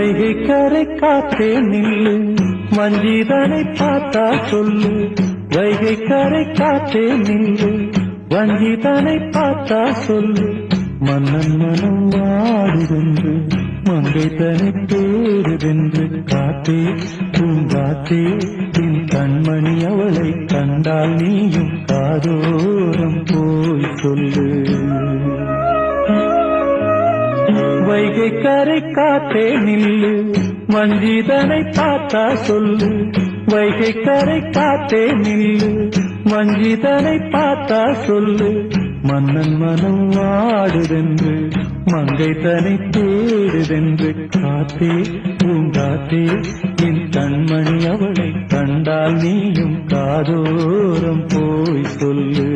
வைகை கரை காத்தே நில்லு, வஞ்சிதனை பார்த்தா சொல்லு. வைகை கரை காத்தே நில்லு, வஞ்சிதனை பார்த்தா சொல்லு. மன்னன் மனம் வாடுதென்று, மங்கை தனி தேடுதென்று. காத்தே பூங்காத்தே, என் கண்மணி அவளை கண்டால் நீயும் காதோரம் போய் சொல்லு. வைகை கரை காத்தே நில்லு, வஞ்சிதனை பார்த்தா சொல்லு. வைகை கரை காத்தே நில்லு, வஞ்சிதனை பார்த்தா சொல்லு. மன்னன் மனம் வாடுதென்று, மங்கை தனி தேடுதென்று. காத்தே பூங்காத்தே, என் கண்மணி அவளை கண்டால் நீயும் காதோரம் போய் சொல்லு.